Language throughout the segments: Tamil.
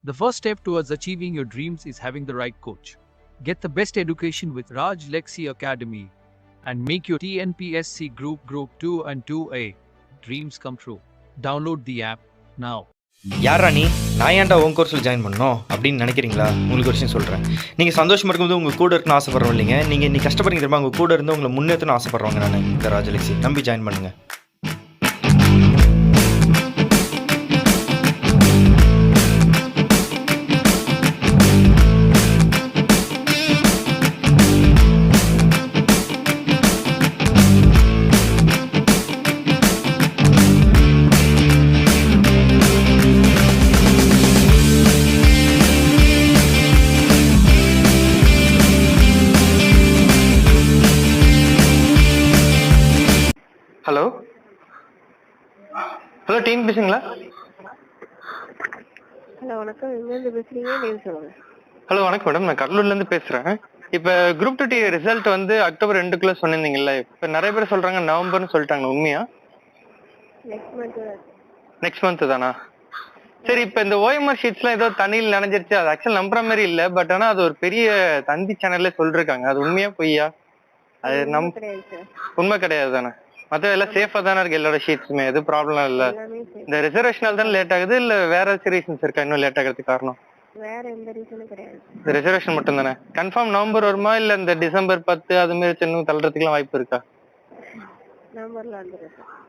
The first step towards achieving your dreams is having the right coach. Get the best education with RAJLAKSI Academy and make your Tnpsc Group 2 and 2A dreams come true. Download the app now. யாரா நான் ஏன்டா உன் கோர்ஸில் ஜாயின் பண்ணணும் அப்படின்னு நினைக்கிறீங்களா? உங்களுக்கு ஒரு விஷயம் சொல்கிறேன். நீங்கள் சந்தோஷமாக இருக்கும்போது உங்கள் கூட இருக்குன்னு ஆசைப்படுறோம் இல்லைங்க. நீங்கள் இன்னைக்கு கஷ்டப்படுறீங்க தெரியுமா? உங்கள் கூட இருந்து உங்களை முன்னேற்றணும் ஆசைப்படுறவங்க நான் இந்த ராஜலக்ஷ்மி நம்பி ஜாயின் பண்ணுங்கள். Hello hello டிஎன்பிஎஸ்சிங்களா? ஹலோ வணக்கம், எங்கேருந்து பேசுறீங்க? நேம் சொல்லுங்க. ஹலோ வணக்கம் மேடம், நான் கடலூர்லேருந்து பேசுகிறேன். இப்போ குரூப் 2 ரிசல்ட் வந்து அக்டோபர் 2க்குள்ளே சொன்னிருந்தீங்கல்ல, இப்போ நிறைய பேர் சொல்கிறாங்க நவம்பர்னு சொல்லிட்டாங்க, உண்மையா? நெக்ஸ்ட் மந்த் தானா? சரி, இப்போ இந்த ஓஎம்ஆர் ஷீட்ஸ்லாம் ஏதோ தண்ணியில் நனைஞ்சிருச்சு, அது ஆக்சுவல் நம்புற மாதிரி இல்லை, பட் ஆனால் அது ஒரு பெரிய தந்தி சேனல்ல சொல்லிருக்காங்க, அது உண்மையா பொய்யா? அது உண்மை கிடையாது தானே? மற்ற எல்லாம் சேஃபா தானே இருக்கு, எல்லாரோட ஷீட்ஸுமே எதுவும் ப்ராப்ளம் இல்ல. இந்த ரிசர்வேஷனால் தான் லேட் ஆகுது, இல்ல வேற ரீசன்ஸ் இருக்கா இன்னும் லேட் ஆகிறதுக்கு காரணம்? வேற எந்த ரீசனும் கிடையாது, இந்த ரிசர்வேஷன் மட்டும் தானே. கன்ஃபார்ம் நவம்பர் வருமா இல்ல இந்த டிசம்பர் 10 அது மாதிரி இன்னும் தள்ளுறதுக்குலாம் வாய்ப்பு இருக்கா?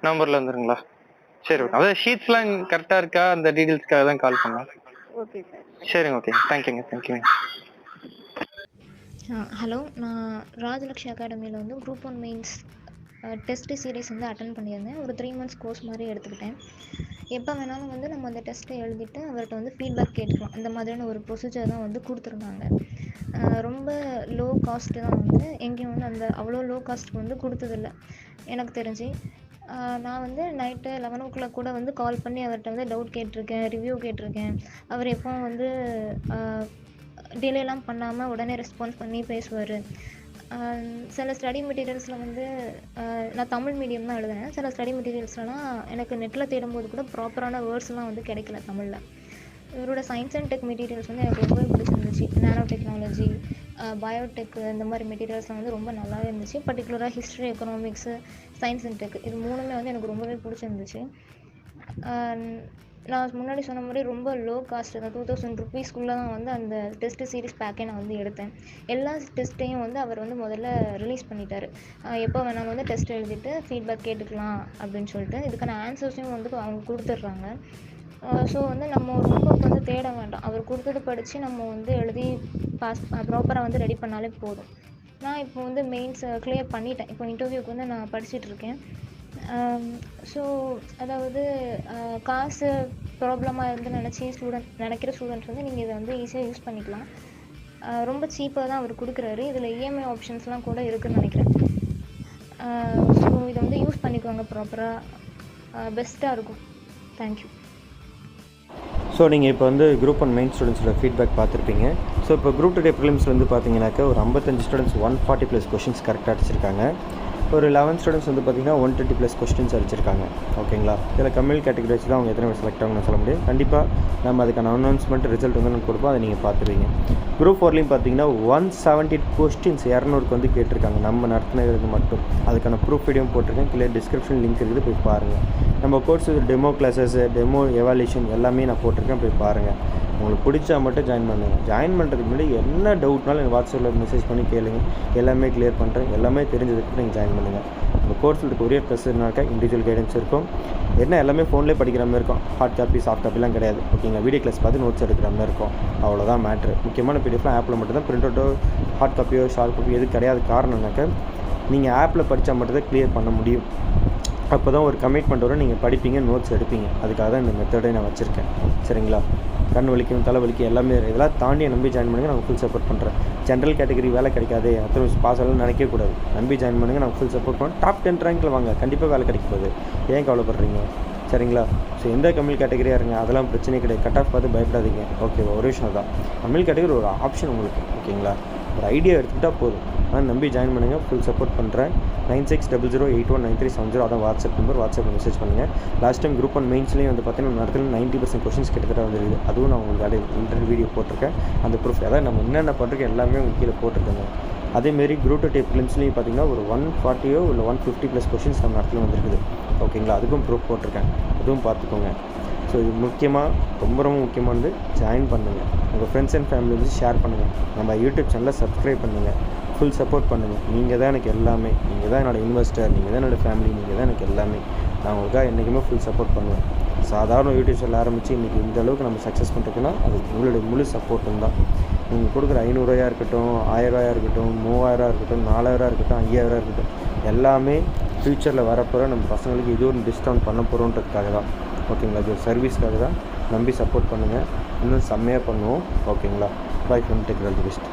நவம்பர்ல வந்துருங்களா? சரி, அதாவது ஷீட்ஸ்லாம் கரெக்டா இருக்கா, அந்த டீடைல்ஸ்க்காக தான் கால் பண்ணேன். Okay sir. சரிங்க, ஓகே, தேங்க்யூங்க. ஹலோ, நான் ராஜலக்ஷ்மி அகாடமியில் வந்து குரூப் 1 மெயின்ஸ் டெஸ்ட் சீரீஸ் வந்து அட்டன் பண்ணியிருந்தேன். ஒரு 3 months கோர்ஸ் மாதிரி எடுத்துக்கிட்டேன். எப்போ வேணாலும் வந்து நம்ம அந்த டெஸ்ட்டை எழுதிட்டு அவர்கிட்ட வந்து ஃபீட்பேக் கேட்டுக்கலாம், அந்த மாதிரியான ஒரு ப்ரொசீஜர் தான் வந்து கொடுத்துருந்தாங்க. ரொம்ப லோ காஸ்ட்டு தான், வந்து எங்கேயும் வந்து அந்த அவ்வளோ லோ காஸ்ட்டுக்கு வந்து கொடுத்ததில்ல எனக்கு தெரிஞ்சு. நான் வந்து நைட்டு 11 o'clock கூட வந்து கால் பண்ணி அவர்கிட்ட வந்து டவுட் கேட்டிருக்கேன், ரிவ்யூ கேட்டிருக்கேன். அவர் எப்போ வந்து டிலேலாம் பண்ணாமல் உடனே ரெஸ்பான்ஸ் பண்ணி பேசுவார். சில ஸ்டடி மெட்டீரியல்ஸில் வந்து நான் தமிழ் மீடியம் தான் எழுதுனேன். சில ஸ்டடி மெட்டீரியல்ஸ்லாம் எனக்கு நெட்டில் தேடும்போது கூட ப்ராப்பரான வேர்ட்ஸ்லாம் வந்து கிடைக்கல தமிழில். இவரோட சயின்ஸ் அண்ட் டெக் மெட்டீரியல்ஸ் வந்து எனக்கு ரொம்பவே பிடிச்சிருந்துச்சு. நானோ டெக்னாலஜி, பயோடெக், இந்த மாதிரி மெட்டீரியல்ஸ்லாம் வந்து ரொம்ப நல்லாவே இருந்துச்சு. பர்டிகுலராக history, economics, science and tech, இது மூணுமே வந்து எனக்கு ரொம்பவே பிடிச்சிருந்துச்சு. நான் முன்னாடி சொன்ன மாதிரி ரொம்ப லோ காஸ்ட் தான், 2000 rupeesக்குள்ளே தான் வந்து அந்த டெஸ்ட் சீரிஸ் பேக்கே நான் வந்து எடுத்தேன். எல்லா டெஸ்ட்டையும் வந்து அவர் வந்து முதல்ல ரிலீஸ் பண்ணிட்டார். எப்போ வேணாலும் வந்து டெஸ்ட் எழுதிட்டு ஃபீட்பேக் கேட்டுக்கலாம் அப்படின்னு சொல்லிட்டு இதுக்கான ஆன்சர்ஸையும் வந்து அவங்க கொடுத்துட்றாங்க. ஸோ வந்து நம்ம ரொம்ப வந்து தேட வேண்டாம், அவர் கொடுத்தது படித்து நம்ம வந்து எழுதி பாஸ் ப்ராப்பராக வந்து ரெடி பண்ணாலே போதும். நான் இப்போ வந்து மெயின்ஸ் கிளியர் பண்ணிட்டேன், இப்போ இன்டர்வியூக்கு வந்து நான் படிச்சுட்ருக்கேன். ஸோ அதாவது காசு ப்ராப்ளமாக இருந்து நினைக்கிற ஸ்டூடெண்ட்ஸ் வந்து நீங்கள் இதை வந்து ஈஸியாக யூஸ் பண்ணிக்கலாம். ரொம்ப சீப்பாக தான் அவர் கொடுக்குறாரு. இதில் இஎம்ஐ ஆப்ஷன்ஸ்லாம் கூட இருக்குதுன்னு நினைக்கிறேன். ஸோ இதை வந்து யூஸ் பண்ணிக்கோங்க, ப்ராப்பராக பெஸ்ட்டாக இருக்கும். தேங்க்யூ. ஸோ நீங்கள் இப்போ வந்து குரூப் 1 மெயின் ஸ்டூடெண்ட்ஸோட ஃபீட்பேக் பார்த்துருப்பீங்க. ஸோ இப்போ குரூப் 2 ப்ரிலிம்ஸ் வந்து பார்த்தீங்கன்னாக்கா ஒரு 55 ஸ்டூடெண்ட்ஸ் 140+ கொஷின்ஸ் கரெக்டாக அடிச்சிருக்காங்க. ஒரு 11 ஸ்டூடெண்ட்ஸ் வந்து பார்த்திங்கன்னா 120+ கொஸ்டின்ஸ் அடிச்சிருக்காங்க. ஓகேங்களா? இதில் கம்யூனல் கேட்டகரி வச்சு தான் அவங்க எத்தனை பேர் செலக்ட் ஆகணும்னு சொல்ல முடியும். கண்டிப்பாக நம்ம அதுக்கான அனௌன்ஸ்மெண்ட் ரிசல்ட் வந்து நம்ம கொடுப்போம், அதை நீங்கள் பார்த்துருவீங்க. குரூப் 4லையும் பார்த்தீங்கன்னா 170 கொஸ்டின்ஸ் 200க்கு வந்து கேட்டிருக்காங்க, நம்ம நடத்துனது மட்டும். அதுக்கான ப்ரூஃப் வீடியோவும் போட்டிருக்கேன், கீழே டிஸ்கிரிப்ஷன் லிங்க் இருக்குது, போய் பாருங்கள். நம்ம course demo classes, demo evaluation எல்லாமே நான் போட்டிருக்கேன், போய் பாருங்கள். உங்களுக்கு பிடிச்சா மட்டும் ஜாயின் பண்ணுங்கள். ஜாயின் பண்ணுறதுக்கு முன்னாடி என்ன டவுட்னாலும் எனக்கு வாட்ஸ்அப்பில் மெசேஜ் பண்ணி கேளுங்க, எல்லாமே கிளியர் பண்ணுறேன். எல்லாமே தெரிஞ்சதுக்கு நீங்கள் ஜாயின் பண்ணுங்கள். உங்கள் கோர்ஸில் கொரியர் ப்ளஸ்னாக்கா இண்டிவிஜுவல் கைடன்ஸ் இருக்கும். என்ன எல்லாமே ஃபோன்லேயே படிக்கிற மாதிரி இருக்கும், ஹார்ட் காப்பி சாஃப்ட் காப்பிலாம் கிடையாது. ஓகேங்களா? வீடியோ கிளாஸ் பார்த்து நோட்ஸ் எடுக்கிற மாதிரி இருக்கும், அவ்வளோதான் மேட்ரு. முக்கியமான பிடிஎஃப்லாம் ஆப்பில் மட்டும் தான், பிரிண்ட் அவுட்டோ ஹார்ட் காப்பியோ ஷார்ட் காப்பியோ எது கிடையாது. காரணம்னாக்கா நீங்கள் ஆப்பில் படித்தா மட்டும் தான் கிளியர் பண்ண முடியும். அப்போ தான் ஒரு கமிட்மெண்ட் வரும், நீங்கள் படிப்பீங்க, நோட்ஸ் எடுப்பீங்க. அதுக்காக தான் இந்த மெத்தடை நான் வச்சுருக்கேன். சரிங்களா? கண் வலிக்கும், தலை வலிக்கும், எல்லாமே இதெல்லாம் தாண்டி நம்பி ஜாயின் பண்ணுங்கள், நான் ஃபுல் சப்போர்ட் பண்ணுறேன். ஜென்ரல் கேட்டகரி வேலை கிடைக்காது, அத்தனை பாஸ் ஆகலாம் நினைக்கவே கூடாது. நம்பி ஜாயின் பண்ணுங்கள், நான் ஃபுல் சப்போர்ட் பண்ணுறேன். டாப் 10 ரேங்கில் வாங்க, கண்டிப்பாக வேலை கிடைக்க போகுது. ஏன் கவலைப்படுறீங்க? சரிங்களா? ஸோ எந்த கம்யூனல் கேட்டகரியாக இருங்க, அதெல்லாம் பிரச்சனையே கிடையாது. கட் ஆஃப் பார்த்து பயப்படாதீங்க. ஓகேவா? ஒரு விஷயம் தான், கம்யூனல் கேட்டகரி ஒரு ஆப்ஷன் உங்களுக்கு. ஓகேங்களா? ஒரு ஐடியா எடுத்துக்கிட்டால் போதும். ஆனால் நம்பி ஜாயின் பண்ணுங்கள். ஃபுல் சப்போர்ட் பண்ணுறேன். 9600819370 அதான் வாட்ஸ்அப் நம்பர். வாட்ஸ்அப்பில் மெசேஜ் பண்ணுங்கள். லாஸ்ட் டைம் குரூப் 1 மெயின்ஸ்லேயும் வந்து பார்த்தீங்கன்னா நடத்துல 90% கொஷின்ஸ் கிட்டத்தட்ட வந்துருக்குது. அதுவும் நான் உங்களுக்கு இன்டர்வியூ வீடியோ போட்டிருக்கேன். அந்த ப்ரூஃப் அதாவது நம்ம என்னென்ன பண்ணுறோம் எல்லாமே உங்களுக்கு கீழே போட்டிருக்கேங்க. அதேமாரி குரூப் 2 ப்ரிலிம்ஸ்லேயும் பார்த்தீங்கன்னா ஒரு 140 இல்லை 150+ கொஷின்ஸ் நம்ம இடத்துல வந்துருக்குது. ஓகேங்களா, அதுக்கும் ப்ரூஃப் போட்டிருக்கேன். அதுவும் பார்த்துக்கோங்க. ஸோ இது முக்கியமாக ரொம்ப ரொம்ப முக்கியமானது. ஜாயின் பண்ணுங்கள். உங்கள் ஃப்ரெண்ட்ஸ் அண்ட் ஃபேமிலி வந்து ஷேர் பண்ணுங்கள். நம்ம யூடியூப் சேனலை சப்ஸ்கிரைப் பண்ணுங்கள். ஃபுல் சப்போர்ட் பண்ணுங்கள். நீங்கள் தான் எனக்கு எல்லாமே. நீங்கள் தான் என்னோடய இன்வெஸ்டர். நீங்கள் தான் என்னோடய ஃபேமிலி. நீங்கள் தான் எனக்கு எல்லாமே. நான் உங்களுக்காக என்றைக்குமே ஃபுல் சப்போர்ட் பண்ணுவேன். சாதாரண யூடியூப் சேனல் ஆரம்பித்து இன்றைக்கி இந்த அளவுக்கு நம்ம சக்ஸஸ் பண்ணுறதுக்குன்னா அது உங்களுடைய முழு சப்போர்ட்டும் தான். நீங்கள் கொடுக்குற 500 ரூபாயா இருக்கட்டும், 1000 ரூபாயா இருக்கட்டும், 3000 இருக்கட்டும், 4000 இருக்கட்டும், 5000 இருக்கட்டும், எல்லாமே ஃப்யூச்சரில் வரப்போகிற நம்ம பசங்களுக்கு இது ஒரு டிஸ்கவுண்ட் பண்ண போகிறோன்றதுக்காக தான். ஓகேங்களா, இது ஒரு சர்வீஸ்க்காக தான். நம்பி சப்போர்ட் பண்ணுங்கள். இன்னும் செம்மையாக பண்ணுவோம். ஓகேங்களா, by from tech all the best.